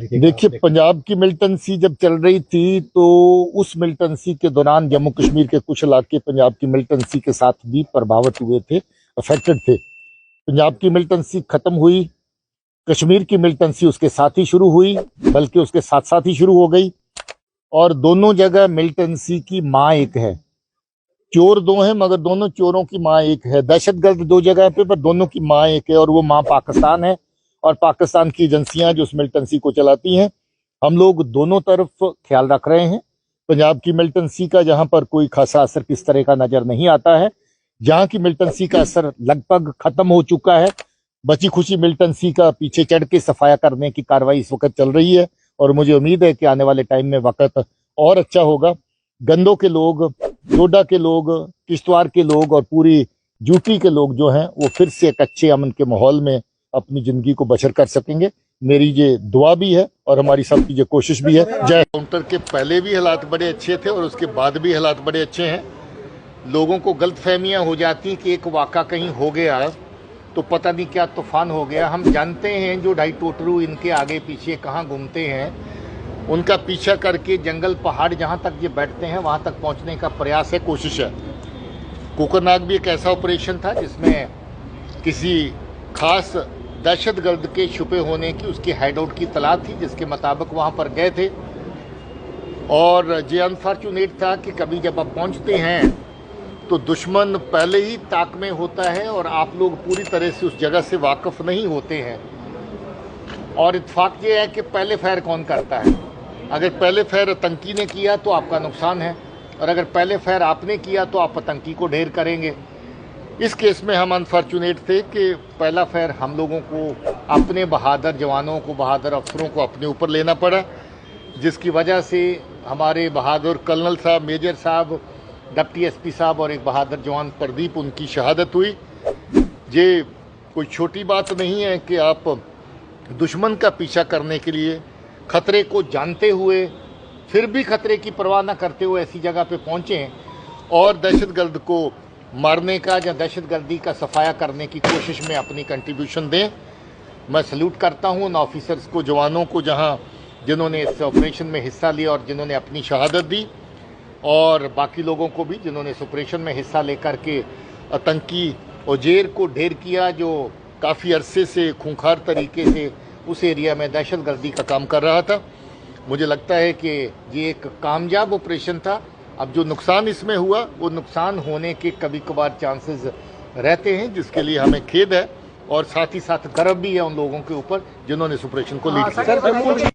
देखिए, पंजाब की मिलिटेंसी जब चल रही थी तो उस मिलिटेंसी के दौरान जम्मू कश्मीर के कुछ इलाके पंजाब की मिलिटेंसी के साथ भी प्रभावित हुए थे, अफेक्टेड थे। पंजाब की मिलिटेंसी खत्म हुई, कश्मीर की मिलिटेंसी उसके साथ ही शुरू हुई, बल्कि उसके साथ साथ ही शुरू हो गई। और दोनों जगह मिलिटेंसी की माँ एक है। चोर दो हैं मगर दोनों चोरों की माँ एक है। दहशतगर्द दो जगह पे, पर दोनों की माँ एक है, और वो माँ पाकिस्तान है और पाकिस्तान की एजेंसियां जो उस मिलिटेंसी को चलाती हैं। हम लोग दोनों तरफ ख्याल रख रहे हैं। पंजाब की मिलिटेंसी का जहां पर कोई खासा असर किस तरह का नजर नहीं आता है, जहां की मिलिटेंसी का असर लगभग खत्म हो चुका है, बची खुची मिलिटेंसी का पीछे चढ़ के सफाया करने की कार्रवाई इस वक्त चल रही है। और मुझे उम्मीद है कि आने वाले टाइम में वक्त और अच्छा होगा। गंदों के लोग, डोडा के लोग, किश्तवाड़ के लोग और पूरी यूपी के लोग जो हैं वो फिर से एक अच्छे अमन के माहौल में अपनी जिंदगी को बसर कर सकेंगे। मेरी ये दुआ भी है और हमारी सबकी ये कोशिश भी है। जय। काउंटर के पहले भी हालात बड़े अच्छे थे और उसके बाद भी हालात बड़े अच्छे हैं। लोगों को गलतफहमियां हो जाती कि एक वाक़ा कहीं हो गया तो पता नहीं क्या तूफान हो गया। हम जानते हैं जो ढाई टोटरू इनके आगे पीछे कहाँ घूमते हैं, उनका पीछा करके जंगल पहाड़ जहाँ तक ये बैठते हैं वहाँ तक पहुँचने का प्रयास है, कोशिश है। कोकरनाग भी एक ऐसा ऑपरेशन था जिसमें किसी खास दहशतगर्द के छुपे होने की, उसकी हाइडआउट की तलाश थी, जिसके मुताबिक वहाँ पर गए थे। और ये अनफॉर्चुनेट था कि कभी जब आप पहुँचते हैं तो दुश्मन पहले ही ताक में होता है और आप लोग पूरी तरह से उस जगह से वाकिफ नहीं होते हैं। और इत्तेफाक ये है कि पहले फायर कौन करता है। अगर पहले फायर आतंकी ने किया तो आपका नुकसान है, और अगर पहले फायर आपने किया तो आप आतंकी को ढेर करेंगे। इस केस में हम अनफॉर्चुनेट थे कि पहला फायर हम लोगों को, अपने बहादुर जवानों को, बहादुर अफसरों को अपने ऊपर लेना पड़ा, जिसकी वजह से हमारे बहादुर कर्नल साहब, मेजर साहब, डिप्टी एसपी साहब और एक बहादुर जवान प्रदीप, उनकी शहादत हुई। ये कोई छोटी बात नहीं है कि आप दुश्मन का पीछा करने के लिए खतरे को जानते हुए फिर भी खतरे की परवाह न करते हुए ऐसी जगह पे पहुँचें और दहशतगर्द को मारने का या दहशतगर्दी का सफाया करने की कोशिश में अपनी कंट्रीब्यूशन दें। मैं सल्यूट करता हूँ उन ऑफिसर्स को, जवानों को, जिन्होंने इस ऑपरेशन में हिस्सा लिया और जिन्होंने अपनी शहादत दी, और बाकी लोगों को भी जिन्होंने इस ऑपरेशन में हिस्सा लेकर के आतंकी उजेर को ढेर किया, जो काफ़ी अरसे से खूंखार तरीके से उस एरिया में दहशतगर्दी का काम कर रहा था। मुझे लगता है कि ये एक कामयाब ऑपरेशन था। अब जो नुकसान इसमें हुआ, वो नुकसान होने के कभी कभार चांसेस रहते हैं, जिसके लिए हमें खेद है और साथ ही साथ गर्व भी है उन लोगों के ऊपर जिन्होंने इस ऑपरेशन को लीड किया।